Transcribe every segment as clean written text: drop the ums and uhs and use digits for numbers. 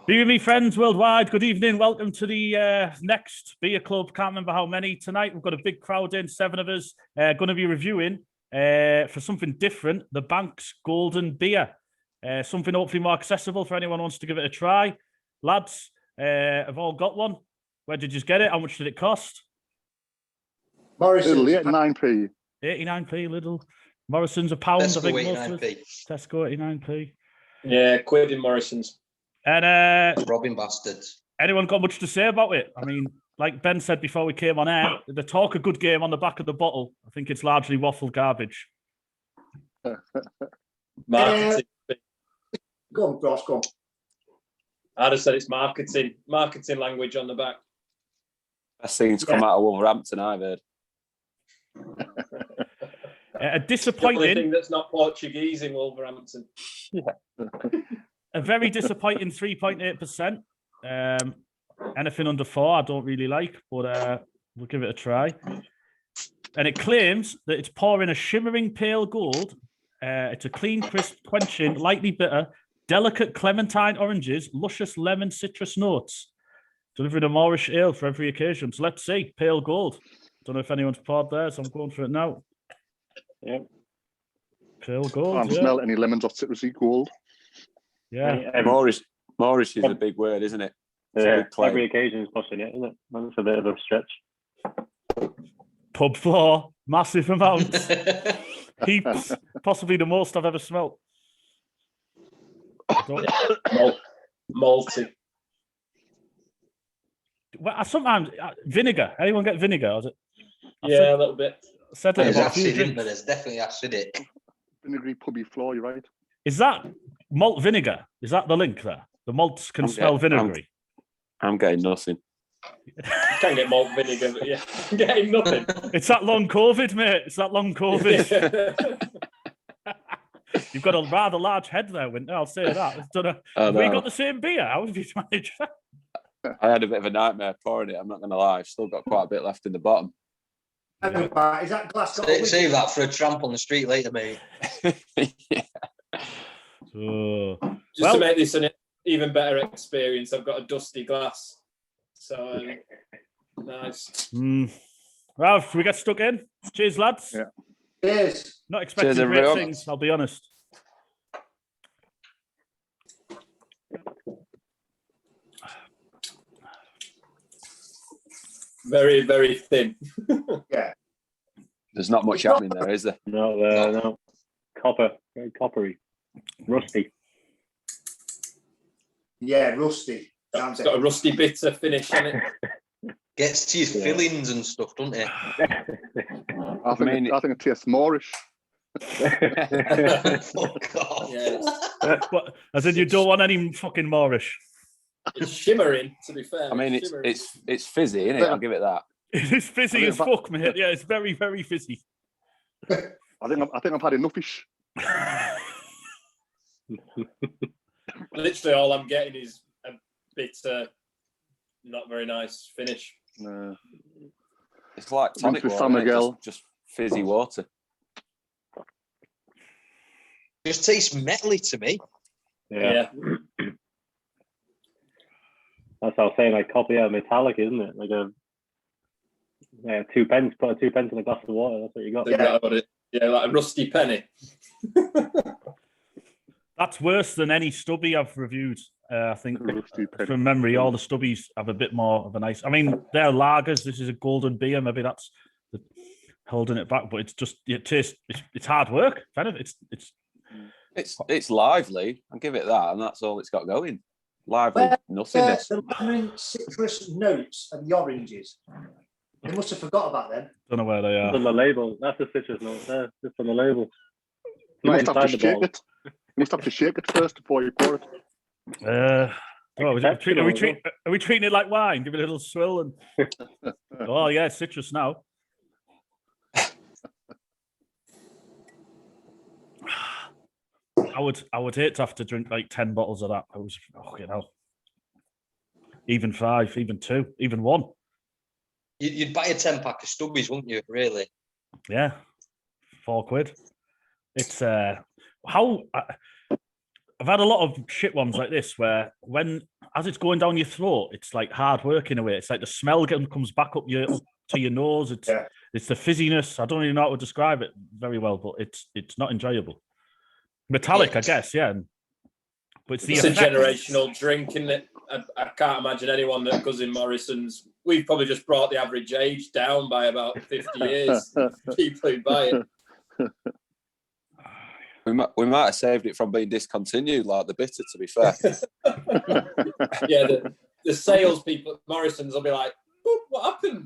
Be with me, friends worldwide. Good evening. Welcome to the next beer club. Can't remember how many tonight. We've got a big crowd in, 7 of us. Going to be reviewing for something different, the Bank's Golden Beer. Something hopefully more accessible for anyone who wants to give it a try. Lads, have all got one. Where did you get it? How much did it cost? Morrison's 89p. 89p, little. Morrison's a pound, Tesco, I think. 89p. Tesco, 89p. Yeah, quid in Morrison's. And Robbing bastards. anyone got much to say about it? I mean, like Ben said before we came on air, the talk a good game on the back of the bottle. I think it's largely waffle garbage. Marketing. Go on, Ross, go on. I just said it's marketing language on the back. Best thing to come out of Wolverhampton, I've heard. A The only disappointing, thing that's not Portuguese in Wolverhampton. a very disappointing 3.8%. Anything under 4, I don't really like, but we'll give it a try. And it claims that it's pouring a shimmering pale gold. It's a clean, crisp, quenching, lightly bitter, delicate clementine oranges, luscious lemon citrus notes. Delivering a Moorish ale for every occasion. So let's see, pale gold. Don't know if anyone's poured there, so I'm going for it now. Yep. Pale gold. Can't smell any lemons or citrusy gold. Yeah. Moorish is a big word, isn't it? It's a Yeah, big claim. every occasion is pushing it, isn't it? That's a bit of a stretch. Pub floor, massive amounts. Heaps. Possibly the most I've ever smelt. Malty. Well, sometimes vinegar. Anyone get vinegar? Is it? Yeah, a little bit. Said it There's about a few acid in drinks. there. There's definitely acidic. Vinegary pubby floor, you're right. Is that malt vinegar? Is that the link there? The malts can smell vinegary. I'm getting nothing. You can't get malt vinegar, but yeah, I'm getting nothing. It's that long COVID, mate. It's that long COVID. You've got a rather large head there, Winter. I'll say that. Have we got the same beer? How have you managed that? I had a bit of a nightmare pouring it, I'm not going to lie. I've still got quite a bit left in the bottom. Is that glass got Save that for a tramp on the street later, mate. Yeah. So, Just to make this an even better experience, I've got a dusty glass. So nice. Well, we get stuck in. Cheers, lads. Yeah. Cheers. Not expecting Cheers, great everyone. things, I'll be honest. Very, very thin. Yeah. There's not much happening there, is there? No. Copper, very coppery, rusty. Yeah, rusty. It's got a rusty bitter finish on it. Gets to your fillings and stuff, doesn't it? I think it tastes Moorish. Fuck off. Yeah, What, as in you don't want any fucking Moorish? it's shimmering, to be fair. I mean, shimmering. it's fizzy, isn't it? I'll give it that. It's fizzy as fuck, mate. Yeah, it's very, very fizzy. I think I've had enoughish. Literally all I'm getting is a bitter, not very nice finish. It's like tonic with water, San isn't it? Miguel. Just fizzy water. Just tastes metally to me. Yeah. That's what I was saying, like copper, metallic, isn't it? Like a 2 pence, put a 2 pence in a glass of water, that's what you got. Yeah, like a rusty penny. That's worse than any stubby I've reviewed. I think Rusty penny. from memory, all the stubbies have a bit more of a nice. I mean, they're lagers. This is a golden beer. Maybe that's holding it back, but it's just it tastes. It's hard work. Kind of. It's lively. I'll give it that, and that's all it's got going. Lively, nothingness. The lemon citrus notes and the oranges. They must have forgot about them. Don't know where they It's are. on the label. That's the citrus note there, just on the label. You Not must have to inside the shake bottle. it. You must have to shake it first before you pour it. Are we treating it like wine? Give it a little swill and. Oh yeah, it's citrus now. I would hate to have to drink like 10 bottles of that. I was even 5, even 2, even 1. You'd buy a 10-pack of stubbies, wouldn't you? Really? Yeah, £4. It's I've had a lot of shit ones like this where when as it's going down your throat, it's like hard work in a way. It's like the smell comes back up to your nose. It's the fizziness. I don't even know how to describe it very well, but it's not enjoyable. Metallic, I guess, yeah. But it's the It's a effect. generational drink, isn't it? I can't imagine anyone that goes in Morrison's. We've probably just brought the average age down by about 50 years. People who buy it. We might have saved it from being discontinued, like the bitter, to be fair. Yeah, the salespeople at Morrison's will be like, what happened?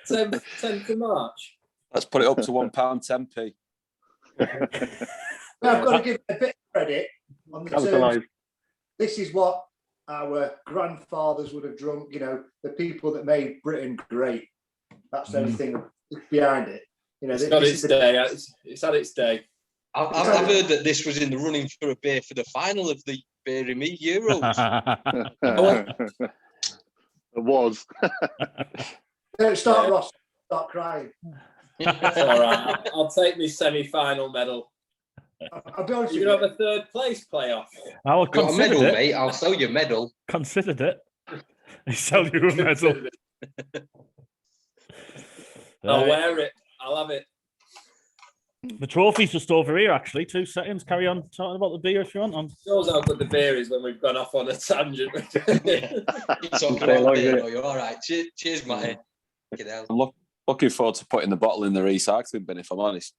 10th of March. Let's put it up to £1.10p. I've got to give a bit of credit on the terms. This is what our grandfathers would have drunk, you know, the people that made Britain great. That's the only thing behind it. You know, It's got its day. It's had its day. I've heard that this was in the running for a beer for the final of the Beery Me Euros. It was. Don't start, Ross. Start crying. It's all right. I'll take my semi-final medal. I'll be honest with You you. can have a third place playoff. I will Got a consider medal, it. mate. I'll sell you a medal. Considered it. They sell you a medal. I'll wear it. I'll have it. The trophy's just over here, actually. 2 seconds. Carry on talking about the beer if you want. Shows how good the beer is when we've gone off on a tangent. You're talking about beer, no, you're all right. Cheers, Matty. Get out. I'm looking forward to putting the bottle in the recycling bin, if I'm honest.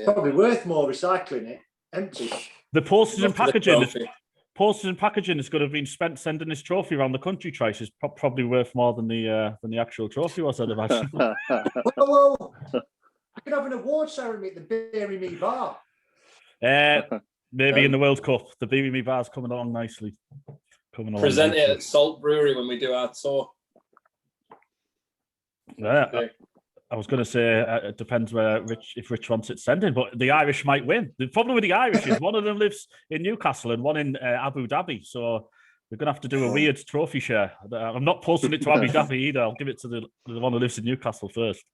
Probably worth more recycling it. Empty. The postage and Look at the packaging. trophy. Postage and packaging is going to have been spent sending this trophy around the country twice. It's probably worth more than the actual trophy was, I'd imagine. Whoa. I could have an award ceremony at the Beery Me bar. Maybe in the World Cup. The Beery Me bar's coming along nicely. Present it at Salt Brewery when we do our tour. Yeah. I was going to say it depends if Rich wants it sending, but the Irish might win. The problem with the Irish is one of them lives in Newcastle and one in Abu Dhabi, so we're going to have to do a weird trophy share. I'm not posting it to Abu Dhabi either. I'll give it to the one who lives in Newcastle first.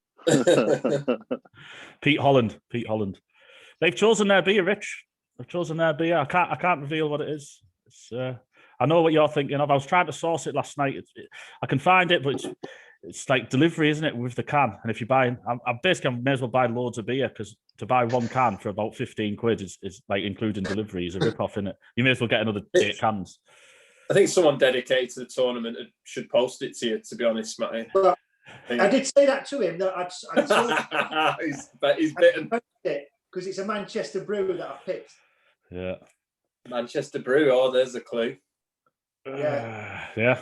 Pete Holland. They've chosen their beer, Rich. They've chosen their beer. I can't reveal what it is. I know what you're thinking of. I was trying to source it last night. I can find it, but it's like delivery, isn't it, with the can? And if you buy, I basically may as well buy loads of beer because to buy one can for about 15 quid is like including delivery is a rip-off, isn't it? You may as well get another 8 cans. I think someone dedicated to the tournament should post it to you, to be honest, Matty. Well, I did say that to him. That He's bitten. because it's a Manchester brew that I picked. Yeah. Manchester Brew. Oh, there's a clue. Yeah.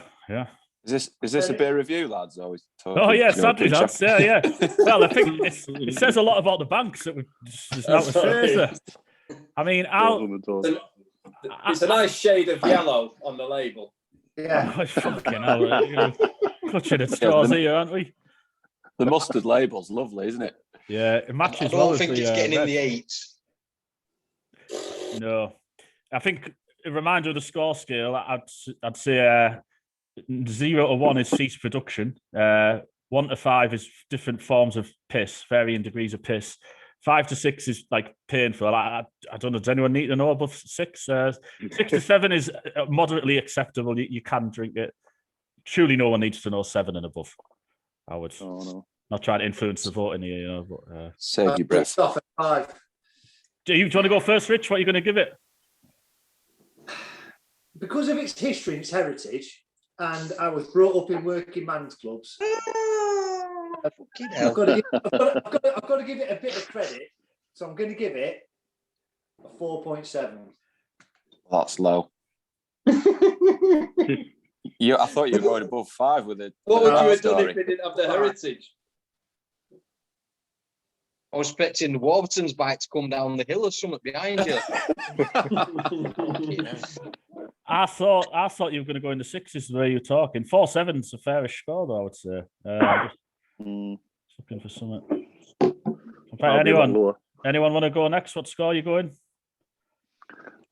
Is this a beer review, lads? Oh yeah, sadly, lads. Yeah. Well, I think it says a lot about the banks that there's not to say, is there? I mean, it's a nice shade of yellow on the label. Yeah. Oh, fucking hell, we're clutching at straws here, aren't we? The mustard label's lovely, isn't it? Yeah, it matches. I don't think it's getting in the 8s. No, I think a reminder of the score scale. I'd say 0 to 1 is cease production. 1 to 5 is different forms of piss, varying degrees of piss. 5 to 6 is like painful. I don't know. Does anyone need to know above 6? 6 to 7 is moderately acceptable. You can drink it. Surely no one needs to know 7 and above. I would not try to influence the voting here, you know. But save your breath. Off at 5. Do you want to go first, Rich? What are you going to give it? Because of its history and its heritage, and I was brought up in working man's clubs. I've got to give it a bit of credit, so I'm going to give it a 4.7. That's low. I thought you were going above 5 with it. What would you have done if they didn't have the heritage? I was expecting the Warburton's bike to come down the hill or something behind you. I thought you were going to go in the 6s the way you're talking. 4.7's a fairish score, though, I would say. Just looking for something. Anyone want to go next? What score are you going?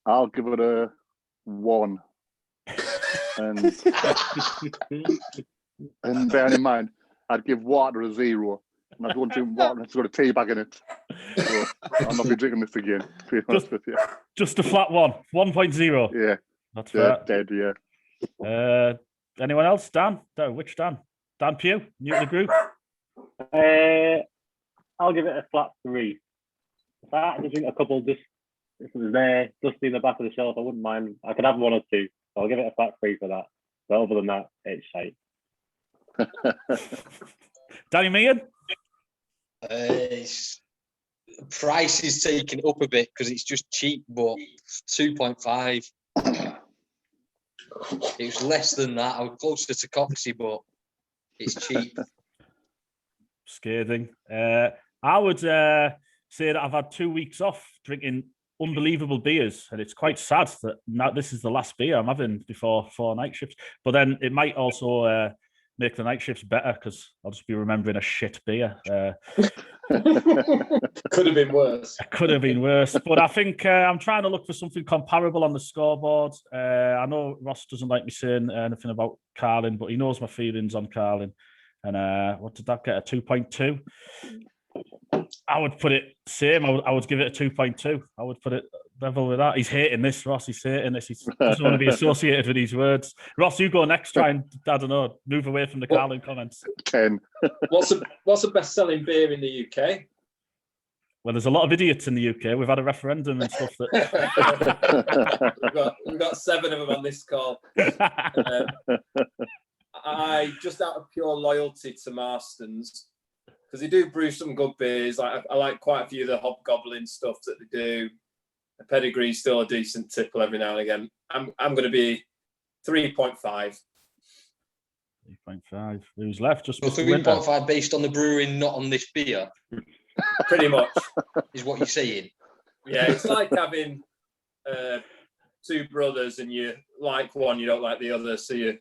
I'll give it a 1. And bearing in mind, I'd give water a 0 And I was wondering what it's got a tea bag in it. So I'll not be drinking this again, to be honest with you. Just a flat 1.0. Yeah, That's fair. dead, yeah. Anyone else? Dan? No, which Dan? Dan Pugh, new to the group. I'll give it a flat 3. I just think a couple just if it was there, dusty in the back of the shelf, I wouldn't mind. I could have 1 or 2. So I'll give it a flat 3 for that. But other than that, it's shite. Danny Meehan? Price is taking up a bit because it's just cheap, but 2.5. It was less than that. I was closer to Coxie, but it's cheap. Scathing. I would say that I've had 2 weeks off drinking unbelievable beers, and it's quite sad that now this is the last beer I'm having before 4 night shifts. But then it might also make the night shifts better because I'll just be remembering a shit beer. Could have been worse. It could have been worse, but I think I'm trying to look for something comparable on the scoreboard. I know Ross doesn't like me saying anything about Carlin, but he knows my feelings on Carlin. And what did that get? A 2.2. I would put it same. I would give it a 2.2. I would put it level with that. He's hating this, Ross. He's hating this. He doesn't want to be associated with these words. Ross, you go next. Try and, I don't know, move away from the Carlin comments. 10. What's the best-selling beer in the UK? Well, there's a lot of idiots in the UK. We've had a referendum and stuff that we've got 7 of them on this call. I just out of pure loyalty to Marston's, because they do brew some good beers. I like quite a few of the Hobgoblin stuff that they do. The Pedigree's still a decent tipple every now and again. I'm going to be 3.5. 3.5. Who's left? Just So 3.5 based on the brewing, not on this beer. Pretty much is what you're saying. Yeah, it's like having 2 brothers and you like one, you don't like the other, so you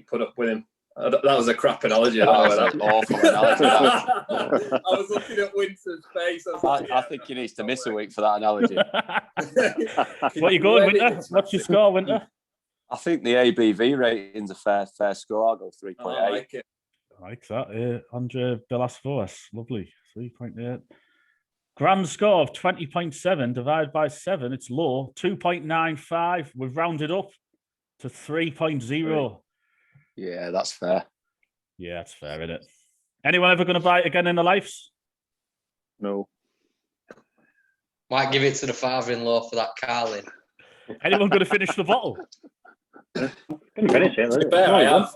put up with him. That was a crap analogy. That was an awful analogy. I was looking at Winter's face. I think he needs to miss a week for that analogy. What are you going, Winter? What's your score, Winter? I think the ABV rating's a fair score. I'll go 3.8. I like it. I like that. Andre Belasfoas. Lovely. 3.8. Grand score of 20.7 divided by 7. It's low. 2.95. We've rounded up to 3.0. Yeah, that's fair. Yeah, that's fair, isn't it? Anyone ever going to buy it again in their lives? No. Might give it to the father-in-law for that Carlin. Anyone going to finish the bottle? Can you finish it? To be fair, I have.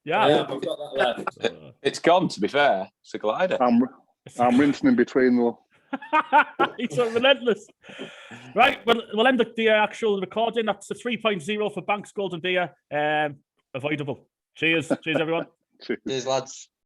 Yeah, I've got that left. It's gone, to be fair. It's a glider. I'm rinsing in between though. He's so relentless. Right, we'll end the actual recording. That's a 3.0 for Banks Golden Beer. Avoidable. Cheers. Cheers, everyone. Cheers, lads.